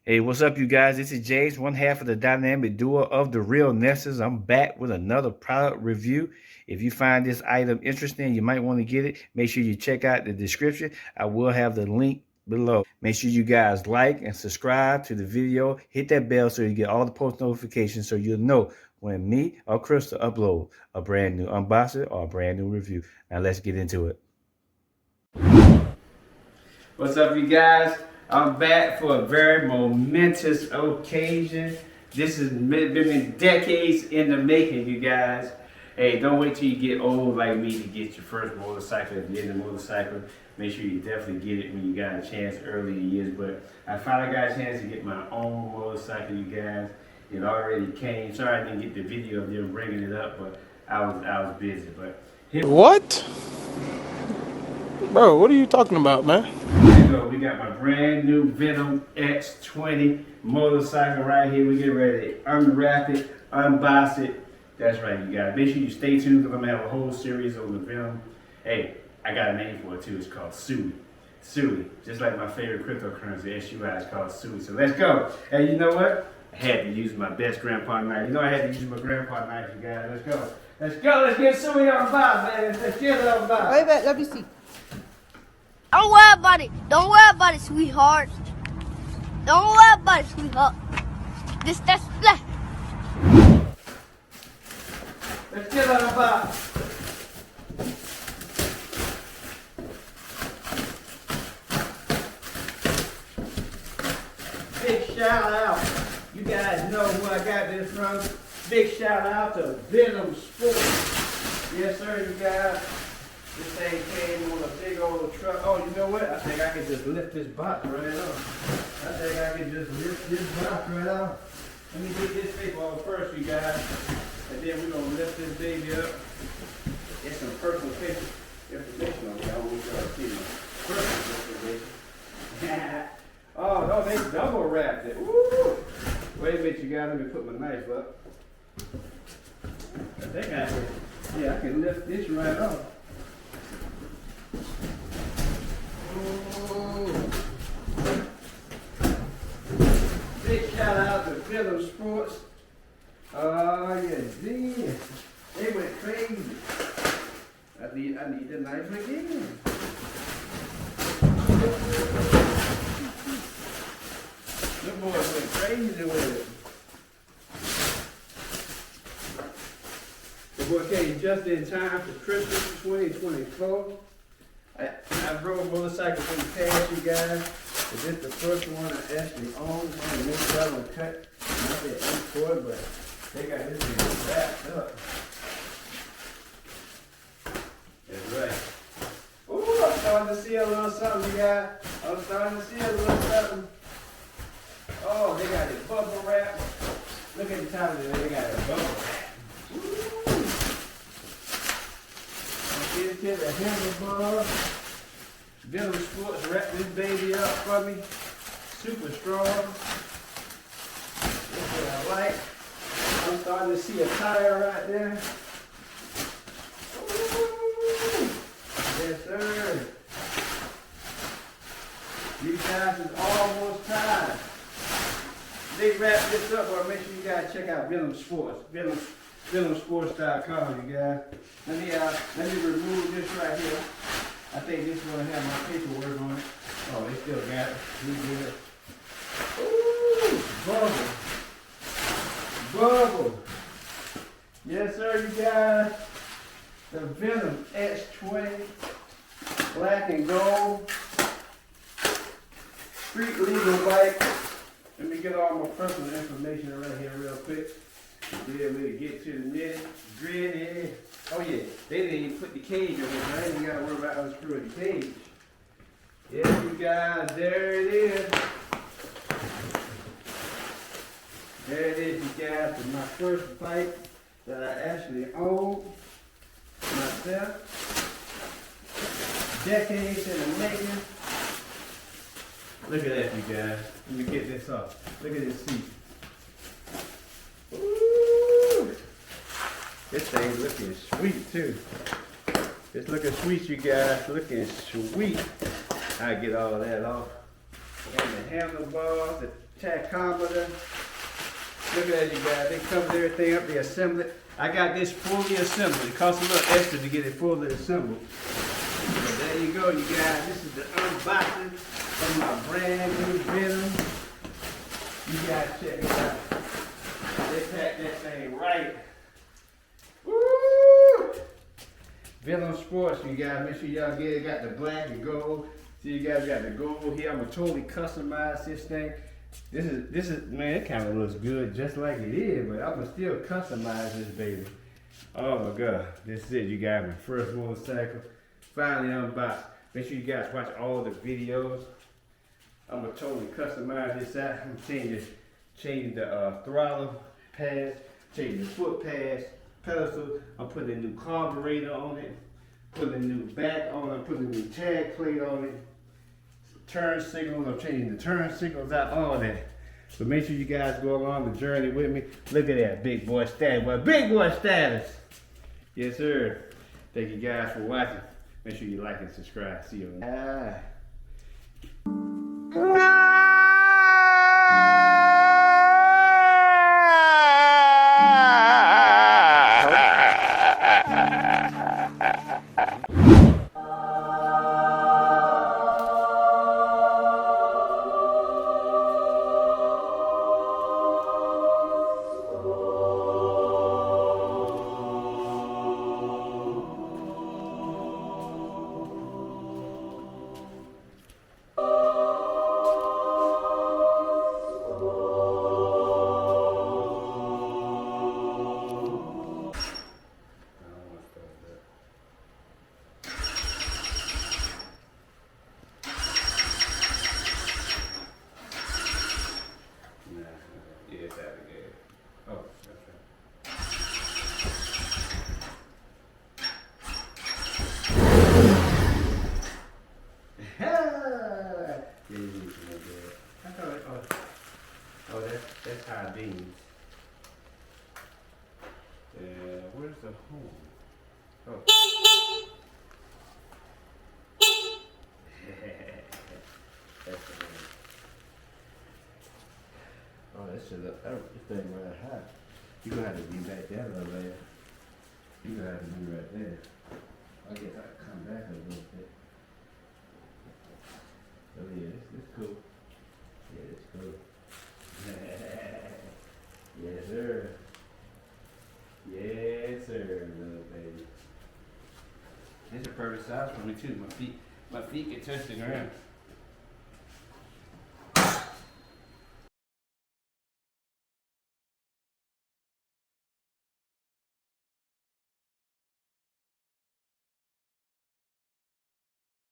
Hey, what's up, you guys? This is James, one half of the dynamic duo of the Real Nesters. I'm back with another product review. If you find this item interesting, you might want to get it. Make sure you check out the description. I will have the link below. Make sure you guys like and subscribe to the video. Hit that bell so you get all the post notifications so you'll know when me or Crystal upload a brand new unboxing or a brand new review. Now let's get into it. What's up, you guys? I'm back for a very momentous occasion. This has been decades in the making, you guys. Hey, don't wait till you get old like me to get your first motorcycle. If you're in the motorcycle, make sure you definitely get it when you got a chance early in years. But I finally got a chance to get my own motorcycle, you guys. It already came. Sorry I didn't get the video of them bringing it up, but I was busy. But what? Bro, what are you talking about, man? Here we go. We got my brand new Venom X20 motorcycle right here. We get ready to unwrap it, unbox it. That's right, you guys. Make sure you stay tuned because I'm going to have a whole series on the Venom. Hey, I got a name for it too. It's called Sui. Sui. Just like my favorite cryptocurrency, SUI, is called Sui. So let's go. Hey, you know what? I had to use my best grandpa knife. You know I had to use my grandpa knife, you guys. Let's go. Let's go. Let's get Sui on box, man. Let's get it on box. Wait a minute, let me see. Don't worry about it. Don't worry about it, sweetheart. Don't worry about it, sweetheart. That's black. Let's get on the box. Big shout out. You guys know who I got this from. Big shout out to Venom Sports. Yes, sir, you guys. This thing came on a big old truck. Oh, you know what? I think I can just lift this box right off. I think I can just lift this box right off. Let me get this paper off first, you guys. And then we're going to lift this baby up. Get some personal paper information on here. I want y'all to see my personal information. Oh, no, they double wrapped it. Woo! Wait a minute, you guys. Let me put my knife up. I think I can. Yeah, I can lift this right off. Big shout out to Venom Sports. Oh yeah, geez. They went crazy. I need the knife again. Them boys went crazy with it. The boy came just in time for Christmas 2024. I rode motorcycles in the past, you guys. But this is the first one I actually own. I'm going to make that one cut. Not that import, but they got this thing wrapped up. That's right. Ooh, I'm starting to see a little something, you guys. I'm starting to see a little something. Oh, they got it bubble wrap. Look at the top of it. They got it bubble wrap. Ooh. Let's get the handlebar. Venom Sports wrapped this baby up for me. Super strong. That's what I like. I'm starting to see a tire right there. Ooh. Yes, sir. These guys is almost time. They wrap this up, but make sure you guys check out Venom Sports. VenomSports.com, you guys. Let me remove this right here. I think this is going to have my paperwork on it. Oh, they still got it. We good. Ooh, bubble. Yes, sir, you guys. The Venom X20, black and gold, street legal bike. Let me get all my personal information right here real quick. Be able to get to the nitty-gritty. Oh yeah, they didn't even put the cage on it. I ain't even got to worry about unscrewing the cage. Yeah, you guys, there it is. There it is, you guys. It's my first bike that I actually own myself. Decades in the making. Look at that, you guys. Let me get this off. Look at this seat. Ooh. This thing's looking sweet too. It's looking sweet, you guys. Looking sweet. I get all that off. And the handlebars, tachometer. Look at that, you guys. They cover everything up. They assemble it. I got this fully assembled. It costs a little extra to get it fully assembled. But there you go, you guys. This is the unboxing of my brand new Venom. You guys check it out. They packed that thing right. Woo! Venom Sports, you guys. Make sure y'all get it. Got the black and gold. See, you guys got the gold here. I'm gonna totally customize this thing. This is man, it kind of looks good just like it is, but I'm gonna still customize this baby. Oh my god, this is it, you guys. My first motorcycle, finally unboxed. Make sure you guys watch all the videos. I'm gonna totally customize this out. I'm changing the throttle pads, changing the foot pads, pedestal. I'm putting a new carburetor on it, putting a new back on it, putting a new tag plate on it. Turn signals, I'm changing the turn signals out, all that. So make sure you guys go along the journey with me. Look at that big boy status. Well, big boy status. Yes, sir. Thank you guys for watching. Make sure you like and subscribe. See you. Oh, that's high beams. Where's the home? Oh. That's the home. Oh, this thing right high. You're gonna have to be back there a little bit. You're gonna have to be right there. I guess I can come back a little bit. Oh yeah, this cool. Yeah, it's cool. Yes, sir. Yes, sir, little baby. It's a perfect size for me too. My feet can touch the ground.